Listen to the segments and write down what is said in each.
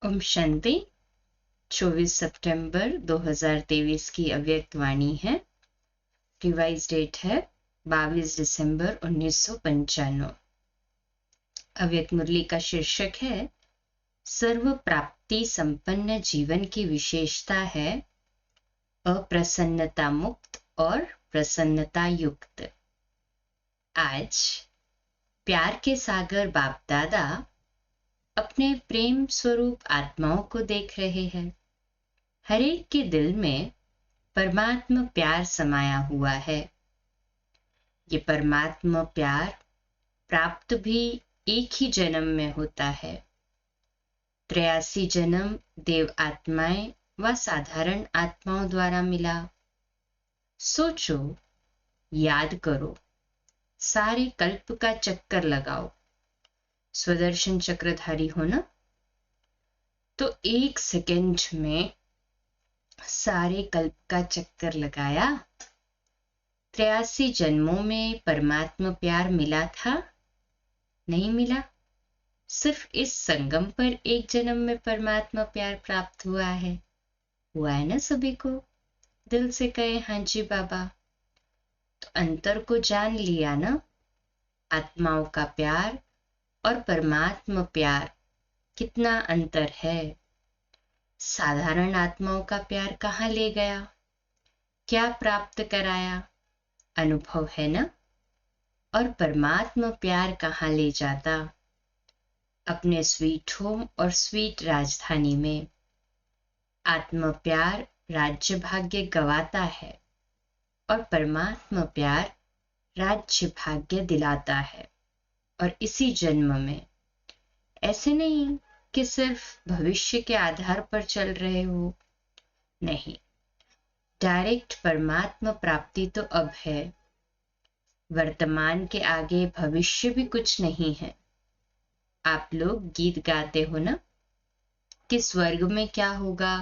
ओम शांति। 24 सितंबर 2023 की अव्यक्त वाणी है। रिवाइज डेट है 22 दिसंबर 1995। अव्यक्त मुरली का शीर्षक है सर्व प्राप्ति संपन्न जीवन की विशेषता है अप्रसन्नता मुक्त और प्रसन्नता युक्त। आज प्यार के सागर बाप दादा अपने प्रेम स्वरूप आत्माओं को देख रहे हैं। हर एक के दिल में परमात्मा प्यार समाया हुआ है। ये परमात्मा प्यार प्राप्त भी एक ही जन्म में होता है। 83 जन्म देव आत्माएं व साधारण आत्माओं द्वारा मिला। सोचो, याद करो, सारे कल्प का चक्कर लगाओ। स्वदर्शन चक्रधारी हो ना, तो एक सेकंड में सारे कल्प का चक्कर लगाया। 83 जन्मों में परमात्मा प्यार मिला था? नहीं मिला। सिर्फ इस संगम पर एक जन्म में परमात्मा प्यार प्राप्त हुआ है ना सभी को? दिल से कहे हाँ जी बाबा। तो अंतर को जान लिया ना। आत्माओं का प्यार और परमात्मा प्यार कितना अंतर है। साधारण आत्माओं का प्यार कहाँ ले गया, क्या प्राप्त कराया, अनुभव है ना। और परमात्मा प्यार कहाँ ले जाता, अपने स्वीट होम और स्वीट राजधानी में। आत्मा प्यार राज्य भाग्य गवाता है और परमात्मा प्यार राज्य भाग्य दिलाता है। और इसी जन्म में, ऐसे नहीं कि सिर्फ भविष्य के आधार पर चल रहे हो, नहीं, डायरेक्ट परमात्मा प्राप्ति तो अब है। वर्तमान के आगे भविष्य भी कुछ नहीं है। आप लोग गीत गाते हो ना कि स्वर्ग में क्या होगा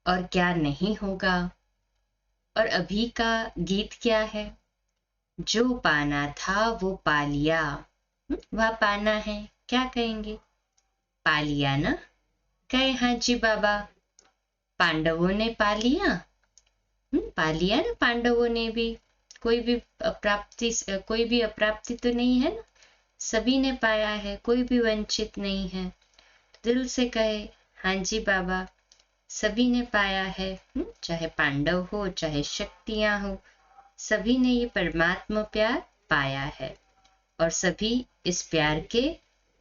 और क्या नहीं होगा। और अभी का गीत क्या है? जो पाना था वो पा लिया। वह पाना है, क्या कहेंगे? पा लिया ना। कहे हाँ जी बाबा। पांडवों ने पा लिया। पा लिया ना पांडवों ने भी। कोई भी अप्राप्ति तो नहीं है ना। सभी ने पाया है, कोई भी वंचित नहीं है। दिल से कहे हाँ जी बाबा, सभी ने पाया है। चाहे पांडव हो, चाहे शक्तियां हो, सभी ने ये परमात्मा प्यार पाया है। और सभी इस प्यार के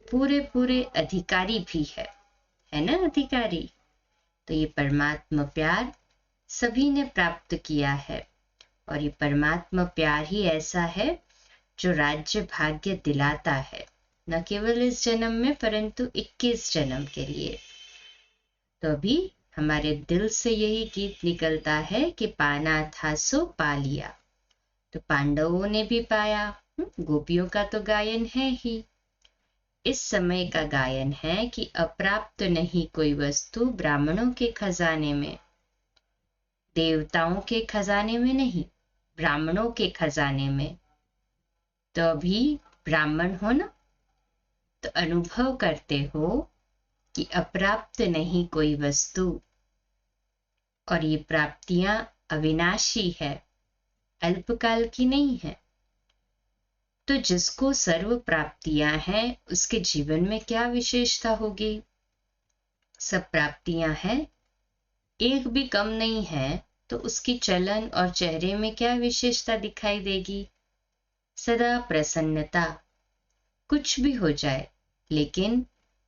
पूरे पूरे अधिकारी भी है ना अधिकारी। तो ये परमात्मा प्यार सभी ने प्राप्त किया है। और ये परमात्मा प्यार ही ऐसा है जो राज्य भाग्य दिलाता है, न केवल इस जन्म में परंतु 21 जन्म के लिए। तो अभी हमारे दिल से यही गीत निकलता है कि पाना था सो पा लिया। तो पांडवों ने भी पाया। गोपियों का तो गायन है ही। इस समय का गायन है कि अप्राप्त नहीं कोई वस्तु ब्राह्मणों के खजाने में। देवताओं के खजाने में नहीं, ब्राह्मणों के खजाने में। तो अभी ब्राह्मण हो ना, तो अनुभव करते हो कि अप्राप्त नहीं कोई वस्तु। और ये प्राप्तियां अविनाशी है, अल्पकाल की नहीं है। तो जिसको सर्व प्राप्तियां हैं उसके जीवन में क्या विशेषता होगी? सब प्राप्तियां हैं, एक भी कम नहीं है, तो उसकी चलन और चेहरे में क्या विशेषता दिखाई देगी? सदा प्रसन्नता। कुछ भी हो जाए, लेकिन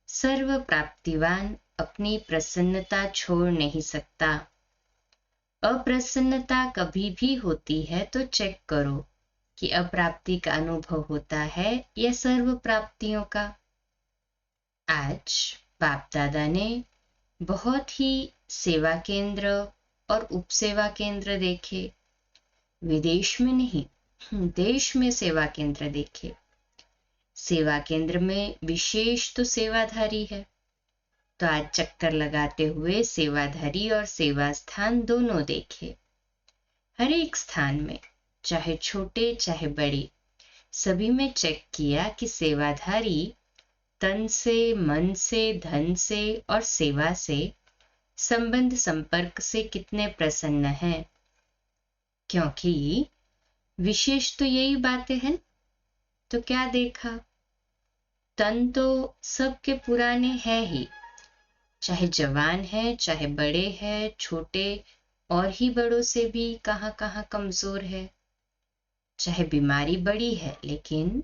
सर्व प्राप्तिवान अपनी प्रसन्नता छोड़ नहीं सकता। अप्रसन्नता कभी भी होती है तो चेक करो कि अप्राप्ति का अनुभव होता है या सर्व प्राप्तियों का। आज बाप दादा ने बहुत ही सेवा केंद्र और उपसेवा केंद्र देखे। विदेश में नहीं, देश में सेवा केंद्र देखे। सेवा केंद्र में विशेष तो सेवाधारी है। तो आज चक्कर लगाते हुए सेवाधारी और सेवा स्थान दोनों देखे। हर एक स्थान में, चाहे छोटे चाहे बड़े, सभी में चेक किया कि सेवाधारी तन से, मन से, धन से और सेवा से, संबंध संपर्क से कितने प्रसन्न हैं, क्योंकि विशेष तो यही बातें हैं। तो क्या देखा, तन तो सबके पुराने है ही, चाहे जवान है, चाहे बड़े हैं, छोटे और ही बड़ों से भी कहाँ कहाँ कमजोर है। चाहे बीमारी बड़ी है, लेकिन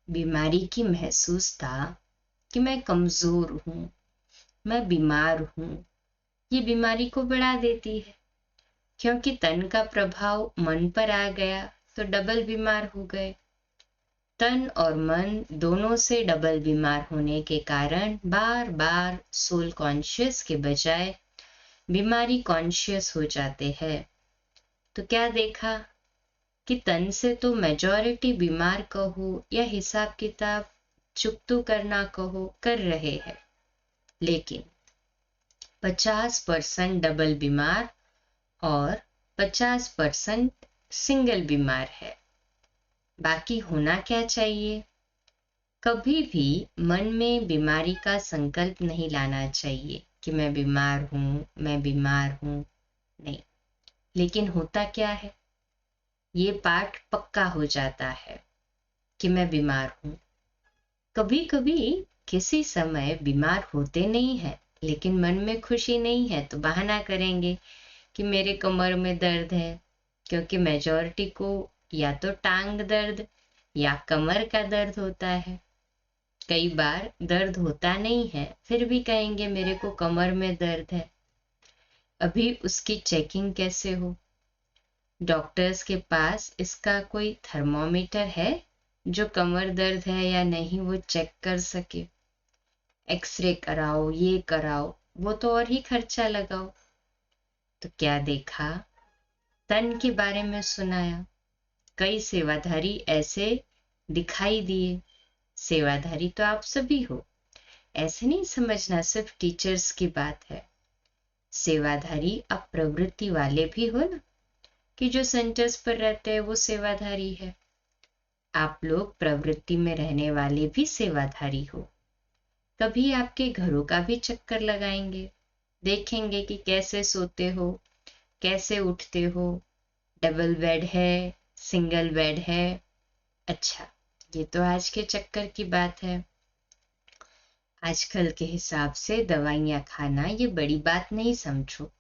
बीमारी की महसूस था कि मैं कमजोर हूं, मैं बीमार हूं, ये बीमारी को बढ़ा देती है, क्योंकि तन का प्रभाव मन पर आ गया तो डबल बीमार हो गए। तन और मन दोनों से डबल बीमार होने के कारण बार बार सोल कॉन्शियस के बजाय बीमारी कॉन्शियस हो जाते हैं। तो क्या देखा कि तन से तो मेजॉरिटी बीमार कहो या हिसाब किताब चुकतू करना कहो कर रहे हैं, लेकिन 50% डबल बीमार और 50% सिंगल बीमार है। बाकी होना क्या चाहिए? कभी भी मन में बीमारी का संकल्प नहीं लाना चाहिए कि मैं बीमार हूं, मैं बीमार हूं, नहीं। लेकिन होता क्या है, ये पाठ पक्का हो जाता है कि मैं बीमार हूं। कभी कभी किसी समय बीमार होते नहीं है, लेकिन मन में खुशी नहीं है तो बहाना करेंगे कि मेरे कमर में दर्द है, क्योंकि मेजॉरिटी को या तो टांग दर्द या कमर का दर्द होता है। कई बार दर्द होता नहीं है, फिर भी कहेंगे मेरे को कमर में दर्द है। अभी उसकी चेकिंग कैसे हो? डॉक्टर्स के पास इसका कोई थर्मोमीटर है जो कमर दर्द है या नहीं वो चेक कर सके? एक्सरे कराओ, ये कराओ, वो तो और ही खर्चा लगाओ। तो क्या देखा, तन के बारे में सुनाया, कई सेवाधारी ऐसे दिखाई दिए। सेवाधारी तो आप सभी हो, ऐसे नहीं समझना सिर्फ टीचर्स की बात है। सेवाधारी आप प्रवृत्ति वाले भी हो ना, कि जो सेंटर्स पर रहते हैं वो सेवाधारी है। आप लोग प्रवृत्ति में रहने वाले भी सेवाधारी हो। कभी आपके घरों का भी चक्कर लगाएंगे, देखेंगे कि कैसे सोते हो, कैसे उठते हो, डबल बेड है, सिंगल बेड है। अच्छा, ये तो आज के चक्कर की बात है। आजकल के हिसाब से दवाइयाँ खाना ये बड़ी बात नहीं समझो,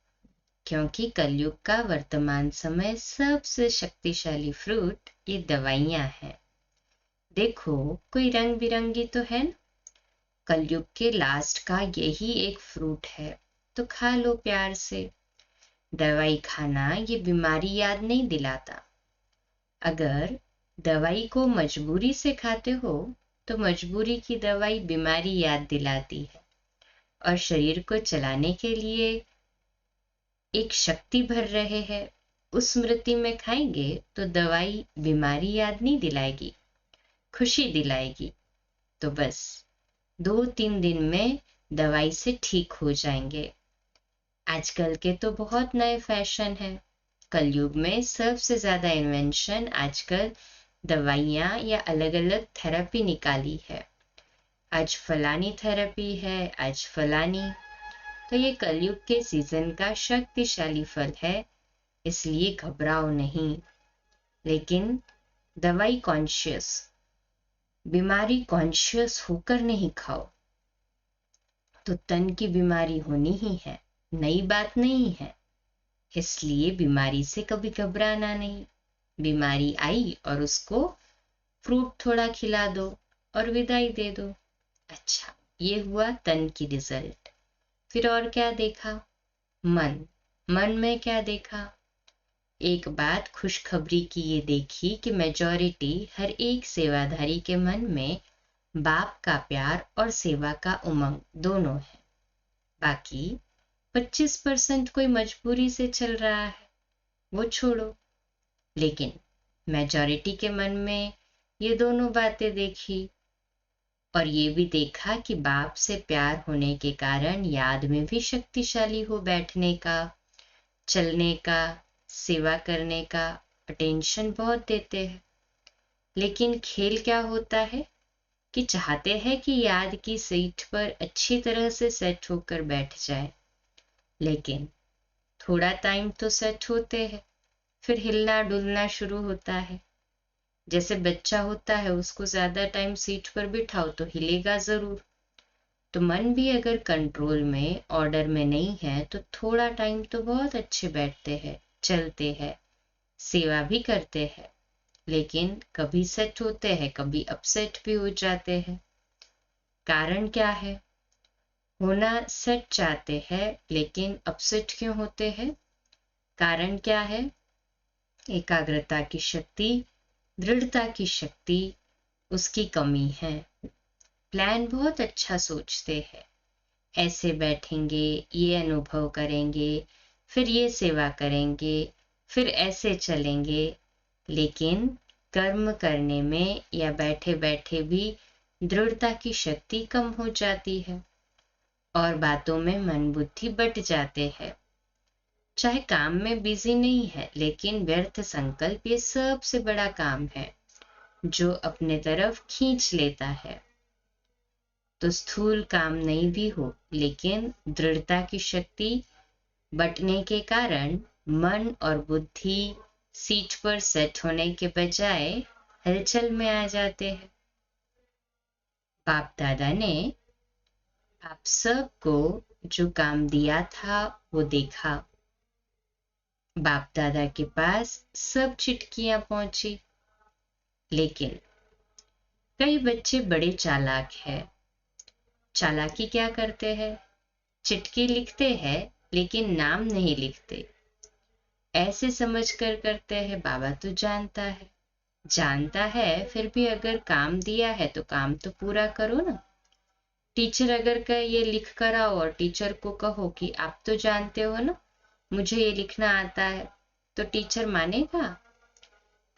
क्योंकि कलयुग का वर्तमान समय सबसे शक्तिशाली फ्रूट ये दवाइयाँ हैं। देखो, कोई रंग बिरंगी तो है ना, कलयुग के लास्ट का यही एक फ्रूट है, तो खा लो प्यार से। दवाई खाना ये बीमारी याद नहीं दिलाता। अगर दवाई को मजबूरी से खाते हो तो मजबूरी की दवाई बीमारी याद दिलाती है, और शरीर को चलाने के लिए एक शक्ति भर रहे हैं, उस स्मृति में खाएंगे तो दवाई बीमारी याद नहीं दिलाएगी, खुशी दिलाएगी। तो बस 2-3 दिन में दवाई से ठीक हो जाएंगे। आजकल के तो बहुत नए फैशन है। कलयुग में सबसे ज्यादा इन्वेंशन आजकल दवाइयाँ या अलग अलग थेरेपी निकाली है। आज फलानी थेरेपी है, आज फलानी। तो ये कलयुग के सीजन का शक्तिशाली फल है, इसलिए घबराओ नहीं। लेकिन दवाई कॉन्शियस, बीमारी कॉन्शियस होकर नहीं खाओ, तो तन की बीमारी होनी ही है, नई बात नहीं है। इसलिए बीमारी से कभी घबराना नहीं। बीमारी आई और उसको फ्रूट थोड़ा खिला दो और विदाई दे दो। अच्छा, ये हुआ तन की रिजल्ट। फिर और क्या देखा? मन। मन में क्या देखा? एक बात खुशखबरी की ये देखी कि मेजॉरिटी हर एक सेवाधारी के मन में बाप का प्यार और सेवा का उमंग दोनों है। बाकी 25% कोई मजबूरी से चल रहा है, वो छोड़ो। लेकिन मेजॉरिटी के मन में ये दोनों बातें देखी, और ये भी देखा कि बाप से प्यार होने के कारण याद में भी शक्तिशाली हो बैठने का, चलने का, सेवा करने का, अटेंशन बहुत देते हैं। लेकिन खेल क्या होता है कि चाहते हैं कि याद की सीट पर अच्छी तरह से सेट होकर बैठ जाए, लेकिन थोड़ा टाइम तो सेट होते हैं, फिर हिलना डुलना शुरू होता है। जैसे बच्चा होता है, उसको ज्यादा टाइम सीट पर बिठाओ तो हिलेगा जरूर। तो मन भी अगर कंट्रोल में, ऑर्डर में नहीं है, तो थोड़ा टाइम तो बहुत अच्छे बैठते हैं, चलते हैं, सेवा भी करते हैं, लेकिन कभी सेट होते हैं, कभी अपसेट भी हो जाते हैं। कारण क्या है? होना सेट चाहते हैं, लेकिन अपसेट क्यों होते हैं? कारण क्या है? एकाग्रता की शक्ति, दृढ़ता की शक्ति, उसकी कमी है। प्लान बहुत अच्छा सोचते हैं, ऐसे बैठेंगे, ये अनुभव करेंगे, फिर ये सेवा करेंगे, फिर ऐसे चलेंगे, लेकिन कर्म करने में या बैठे बैठे भी दृढ़ता की शक्ति कम हो जाती है और बातों में मन बुद्धि बट जाते हैं। चाहे काम में बिजी नहीं है, लेकिन व्यर्थ संकल्प ये सबसे बड़ा काम है जो अपने तरफ खींच लेता है। तो स्थूल काम नहीं भी हो, लेकिन दृढ़ता की शक्ति बटने के कारण मन और बुद्धि सीट पर सेट होने के बजाय हलचल में आ जाते हैं। बाप दादा ने आप सबको जो काम दिया था वो देखा। बाप दादा के पास सब चिट्ठियां पहुंची, लेकिन कई बच्चे बड़े चालाक हैं। चालाकी क्या करते हैं? चिट्ठी लिखते हैं, लेकिन नाम नहीं लिखते। ऐसे समझ कर करते हैं बाबा तो जानता है, फिर भी अगर काम दिया है तो काम तो पूरा करो ना। टीचर अगर कहे ये लिख कर आओ और टीचर को कहो कि आप तो जानते हो ना मुझे ये लिखना आता है, तो टीचर मानेगा?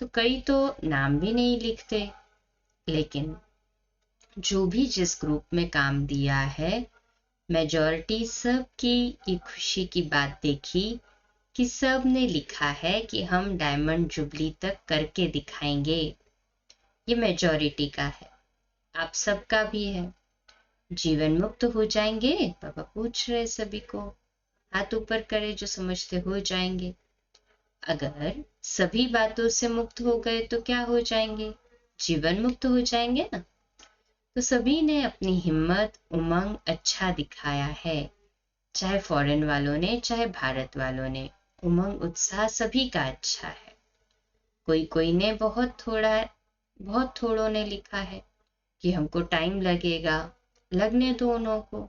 तो कई तो नाम भी नहीं लिखते। लेकिन जो भी जिस ग्रुप में काम दिया है, मेजॉरिटी सबकी ये खुशी की बात देखी कि सब ने लिखा है कि हम डायमंड जुबली तक करके दिखाएंगे। ये मेजॉरिटी का है, आप सबका भी है। जीवन मुक्त हो जाएंगे? पापा पूछ रहे सभी को, हाथ ऊपर करे जो समझते हो जाएंगे। अगर सभी बातों से मुक्त हो गए तो क्या हो जाएंगे? जीवन मुक्त हो जाएंगे ना। तो सभी ने अपनी हिम्मत, उमंग अच्छा दिखाया है, चाहे फॉरेन वालों ने, चाहे भारत वालों ने। उमंग उत्साह सभी का अच्छा है। कोई ने बहुत थोड़ों ने लिखा है कि हमको टाइम लगेगा। लगने दो उन्हों को,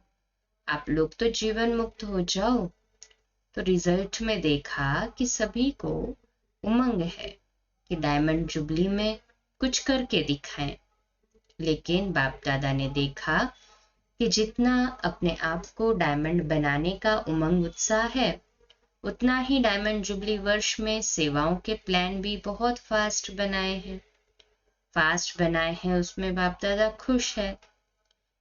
आप लोग तो जीवन मुक्त हो जाओ। तो रिजल्ट में देखा कि सभी को उमंग है कि डायमंड जुबली में कुछ करके दिखाएं। लेकिन बाप दादा ने देखा कि जितना अपने आप को डायमंड बनाने का उमंग उत्साह है, उतना ही डायमंड जुबली वर्ष में सेवाओं के प्लान भी बहुत फास्ट बनाए हैं। उसमें बाप दादा खुश है।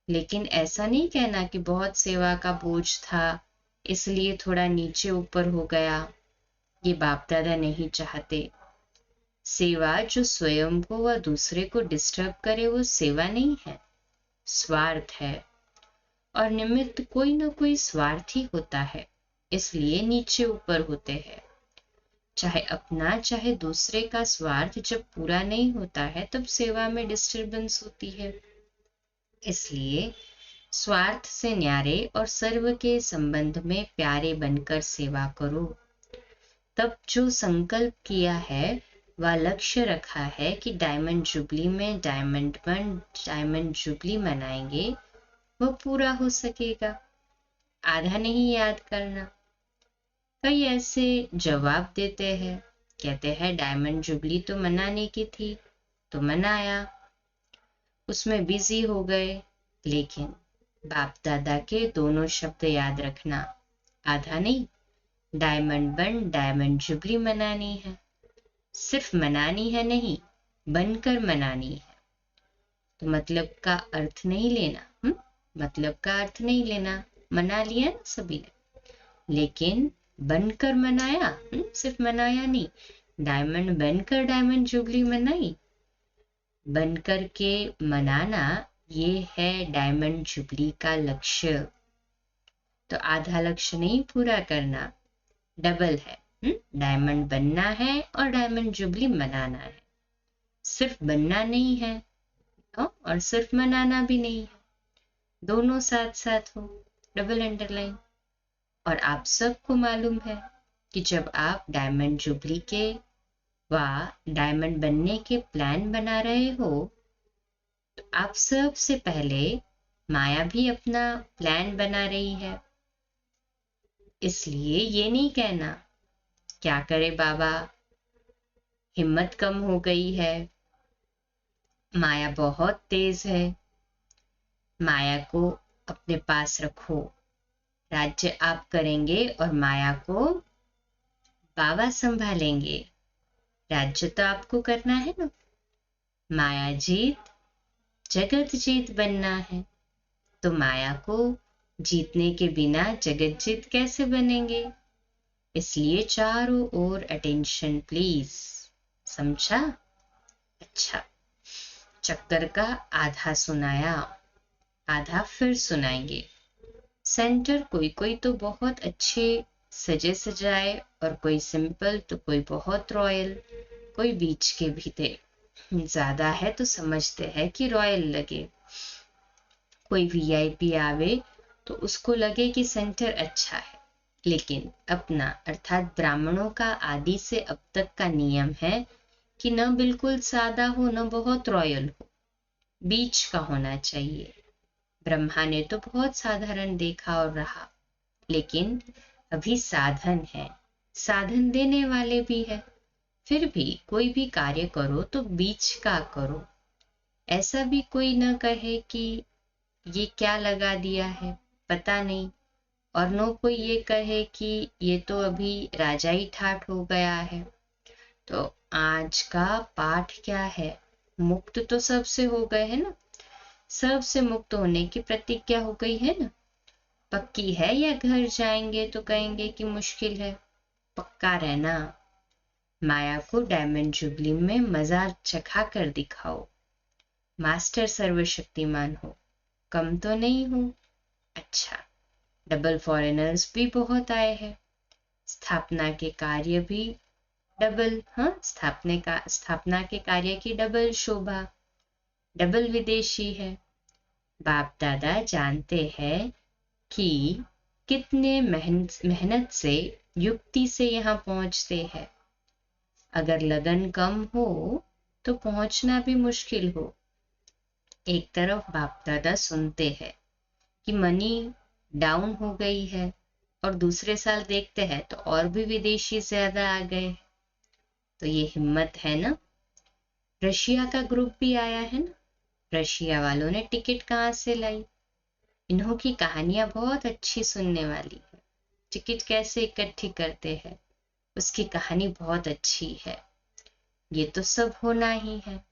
लेकिन ऐसा नहीं कहना कि बहुत सेवा का बोझ था इसलिए थोड़ा नीचे ऊपर हो गया। ये बाप दादा नहीं चाहते। सेवा जो स्वयं को व दूसरे को डिस्टर्ब करे वो सेवा नहीं है, स्वार्थ है। और निमित्त कोई ना कोई स्वार्थ ही होता है, इसलिए नीचे ऊपर होते हैं। चाहे अपना चाहे दूसरे का स्वार्थ जब पूरा नहीं होता है, तब सेवा में डिस्टर्बेंस होती है। इसलिए स्वार्थ से न्यारे और सर्व के संबंध में प्यारे बनकर सेवा करो। तब जो संकल्प किया है वह लक्ष्य रखा है कि डायमंड जुबली में डायमंड जुबली मनाएंगे, वह पूरा हो सकेगा। आधा नहीं याद करना। कई ऐसे जवाब देते हैं, कहते हैं डायमंड जुबली तो मनाने की थी तो मनाया, उसमें बिजी हो गए। लेकिन बाप दादा के दोनों शब्द याद रखना, आधा नहीं, डायमंड जुबली मनानी है। सिर्फ मनानी है नहीं, बनकर मनानी है। तो मतलब का अर्थ नहीं लेना, मतलब का अर्थ नहीं लेना। मना लिया ना सभी ने, लेकिन बनकर मनाया, सिर्फ मनाया नहीं। डायमंड बनकर डायमंड जुबली मनाई। बनकर के मनाना ये है डायमंड जुबली का लक्ष्य। तो आधा लक्ष्य नहीं पूरा करना, डबल है। डायमंड बनना है और डायमंड जुबली मनाना है। सिर्फ बनना नहीं है और सिर्फ मनाना भी नहीं है, दोनों साथ साथ हो, डबल अंडरलाइन। और आप सबको मालूम है कि जब आप डायमंड जुबली के व डायमंड बनने के प्लान बना रहे हो तो आप सबसे पहले माया भी अपना प्लान बना रही है। इसलिए ये नहीं कहना क्या करे बाबा, हिम्मत कम हो गई है, माया बहुत तेज है, माया को अपने पास रखो, राज्य आप करेंगे और माया को बाबा संभालेंगे। राज्य तो आपको करना है ना, माया जीत जगत जीत बनना है। तो माया को जीतने के बिना जगत जीत कैसे बनेंगे? इसलिए चारों ओर अटेंशन प्लीज, समझा? अच्छा, चक्कर का आधा सुनाया, आधा फिर सुनाएंगे। सेंटर कोई कोई तो बहुत अच्छे सजे सजाए और कोई सिंपल तो कोई बहुत रॉयल, कोई बीच के भी थे। ज्यादा है तो समझते हैं कि रॉयल लगे, कोई वीआईपी आवे तो उसको लगे कि सेंटर अच्छा है। लेकिन अपना अर्थात ब्राह्मणों का आदि से अब तक का नियम है कि न बिल्कुल सादा हो न बहुत रॉयल हो, बीच का होना चाहिए। ब्रह्मा ने तो बहुत साधारण देखा और रहा, लेकिन अभी साधन है, साधन देने वाले भी है। फिर भी कोई भी कार्य करो तो बीच का करो, ऐसा भी कोई न कहे कि ये क्या लगा दिया है पता नहीं, और नो कोई ये कहे कि ये तो अभी राजा ही ठाठ हो गया है। तो आज का पाठ क्या है? मुक्त तो सबसे हो गए है ना, सबसे मुक्त होने की प्रतिज्ञा हो गई है ना। पक्की है या घर जाएंगे तो कहेंगे कि मुश्किल है? पक्का रहना, माया को डायमंड जुबली में मजा चखा कर दिखाओ। मास्टर सर्वशक्तिमान हो, कम तो नहीं हो। अच्छा, डबल फॉरेनर्स भी बहुत आए हैं, स्थापना के कार्य भी डबल, हाँ स्थापना के कार्य की डबल शोभा, डबल विदेशी है। बाप दादा जानते हैं कि कितने मेहनत से युक्ति से यहाँ पहुंचते हैं। अगर लगन कम हो तो पहुंचना भी मुश्किल हो। एक तरफ बाप दादा सुनते हैं कि मनी डाउन हो गई है और दूसरे साल देखते हैं तो और भी विदेशी ज्यादा आ गए। तो ये हिम्मत है ना। रशिया का ग्रुप भी आया है ना, रशिया वालों ने टिकट कहाँ से लाई? इन्हों की कहानियां बहुत अच्छी सुनने वाली है। टिकट कैसे इकट्ठी करते हैं उसकी कहानी बहुत अच्छी है। ये तो सब होना ही है,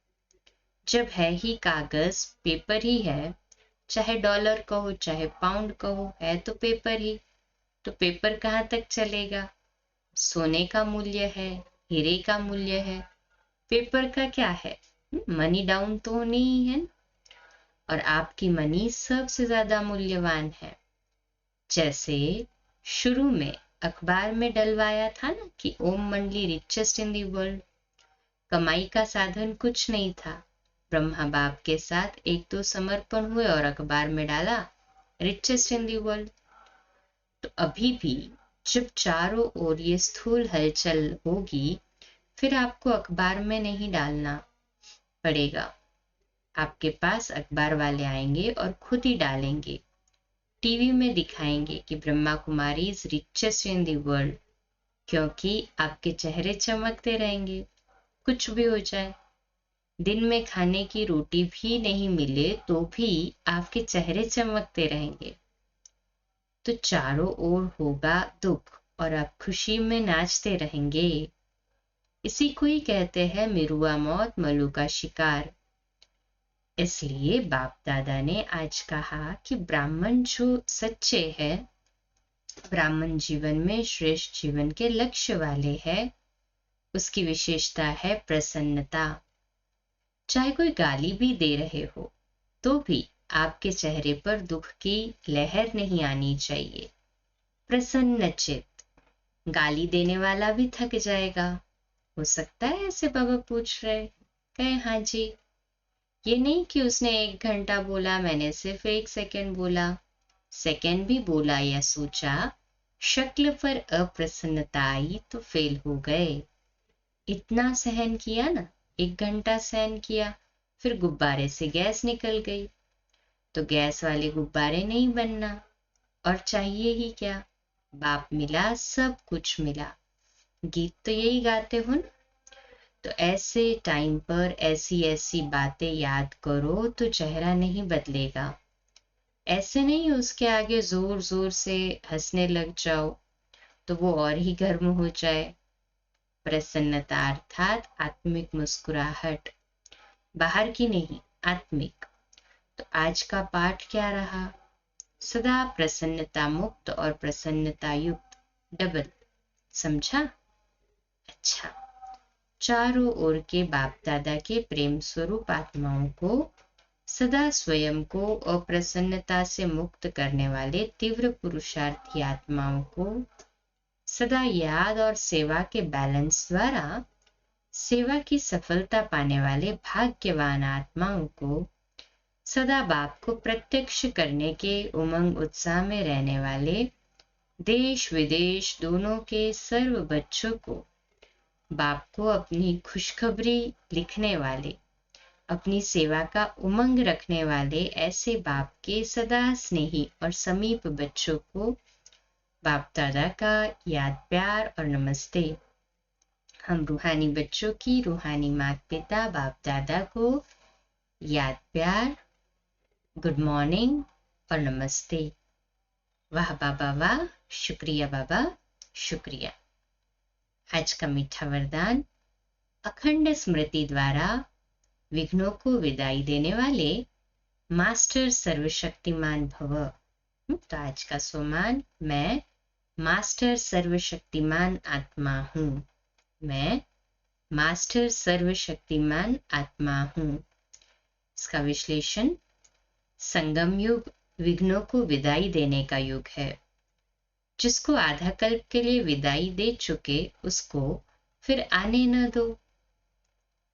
जब है ही कागज पेपर ही है, चाहे डॉलर कहो चाहे पाउंड कहो, है तो पेपर ही। तो पेपर कहाँ तक चलेगा? सोने का मूल्य है, हीरे का मूल्य है, पेपर का क्या है? मनी डाउन तो होनी ही है, और आपकी मनी सबसे ज्यादा मूल्यवान है। जैसे शुरू में अखबार में डलवाया था ना कि ओम मंडली रिचेस्ट इन दी वर्ल्ड, कमाई का साधन कुछ नहीं था। ब्रह्मा बाप के साथ एक दो समर्पण हुए और अखबार में डाला रिचेस्ट इन दी वर्ल्ड। तो अभी भी जब चारों ओर ये स्थूल हलचल होगी, फिर आपको अखबार में नहीं डालना पड़ेगा। आपके पास अखबार वाले आएंगे और खुद ही डालेंगे, टीवी में दिखाएंगे कि Brahma Kumari is richest in the world, क्योंकि आपके चेहरे चमकते रहेंगे। कुछ भी हो जाए, दिन में खाने की रोटी भी नहीं मिले तो भी आपके चेहरे चमकते रहेंगे। तो चारों ओर होगा दुख और आप खुशी में नाचते रहेंगे। इसी को ही कहते हैं मिरुआ मौत मलू का शिकार। इसलिए बाप दादा ने आज कहा कि ब्राह्मण जो सच्चे हैं, ब्राह्मण जीवन में श्रेष्ठ जीवन के लक्ष्य वाले हैं, उसकी विशेषता है प्रसन्नता। चाहे कोई गाली भी दे रहे हो तो भी आपके चेहरे पर दुख की लहर नहीं आनी चाहिए। प्रसन्न चित्त। गाली देने वाला भी थक जाएगा। हो सकता है ऐसे बाबा पूछ रहे। कहे हाँ जी। ये नहीं कि उसने 1 घंटा बोला, मैंने सिर्फ 1 सेकंड बोला। सेकंड भी बोला या सोचा, शक्ल पर अप्रसन्नता आई तो फेल हो गए। इतना सहन किया ना, 1 घंटा सहन किया, फिर गुब्बारे से गैस निकल गई, तो गैस वाले गुब्बारे नहीं बनना। और चाहिए ही क्या? बाप मिला, सब कुछ मिला। गीत तो यही गाते हो ना। तो ऐसे टाइम पर ऐसी ऐसी बातें याद करो तो चेहरा नहीं बदलेगा। ऐसे नहीं उसके आगे जोर जोर से हंसने लग जाओ तो वो और ही गर्म हो जाए। प्रसन्नता अर्थात आत्मिक मुस्कुराहट, बाहर की नहीं, आत्मिक। तो आज का पाठ क्या रहा? सदा प्रसन्नता मुक्त और प्रसन्नता युक्त, डबल। समझा? अच्छा। चारों ओर के बाप दादा के प्रेम स्वरूप आत्माओं को, सदा स्वयं को अप्रसन्नता से मुक्त करने वाले तीव्र पुरुषार्थी आत्माओं को, सदा याद और सेवा के बैलेंस द्वारा सेवा की सफलता पाने वाले भाग्यवान आत्माओं को, सदा बाप को प्रत्यक्ष करने के उमंग उत्साह में रहने वाले देश विदेश दोनों के सर्व बच्चों को, बाप को अपनी खुशखबरी लिखने वाले, अपनी सेवा का उमंग रखने वाले ऐसे बाप के सदा स्नेही और समीप बच्चों को बाप दादा का याद प्यार और नमस्ते। हम रूहानी बच्चों की रूहानी माता पिता बाप दादा को याद प्यार, गुड मॉर्निंग और नमस्ते। वाह बाबा वाह, शुक्रिया बाबा, शुक्रिया। आज का मीठा वरदान, अखंड स्मृति द्वारा विघ्नों को विदाई देने वाले मास्टर सर्वशक्तिमान भव। तो आज का सोमान, मैं मास्टर सर्वशक्तिमान आत्मा हूँ। मैं मास्टर सर्वशक्तिमान आत्मा हूँ। इसका विश्लेषण, संगम युग विघ्नों को विदाई देने का युग है। जिसको आधा कल्प के लिए विदाई दे चुके उसको फिर आने न दो।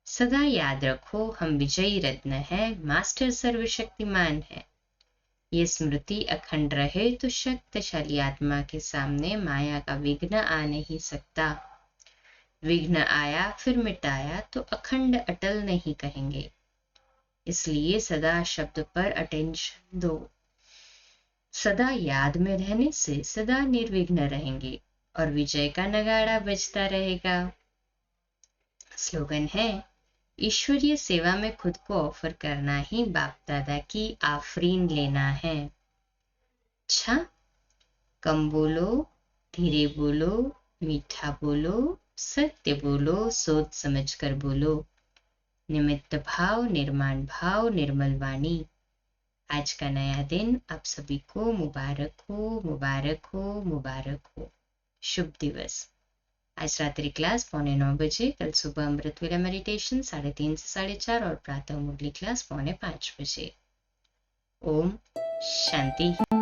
सदा याद रखो, हम विजयी रत्न है, मास्टर सर्वशक्तिमान है। ये स्मृति अखंड रहे तो शक्तिशाली आत्मा के सामने माया का विघ्न आ नहीं सकता। विघ्न आया फिर मिटाया तो अखंड अटल नहीं कहेंगे। इसलिए सदा शब्द पर अटेंशन दो। सदा याद में रहने से सदा निर्विघ्न रहेंगे और विजय का नगाड़ा बजता रहेगा। स्लोगन है, ईश्वरीय सेवा में खुद को ऑफर करना ही बाप दादा की आफरीन लेना है। अच्छा, कम बोलो, धीरे बोलो, मीठा बोलो, सत्य बोलो, सोच समझ कर बोलो। निमित्त भाव, निर्माण भाव, निर्मल वाणी। आज का नया दिन आप सभी को मुबारक हो, मुबारक हो, मुबारक हो। शुभ दिवस। आज रात्रि क्लास 9:15 बजे, कल सुबह अमृत वेला मेडिटेशन 3:30 से 4:30 और प्रातः मुरली क्लास 4:45 बजे। ओम शांति।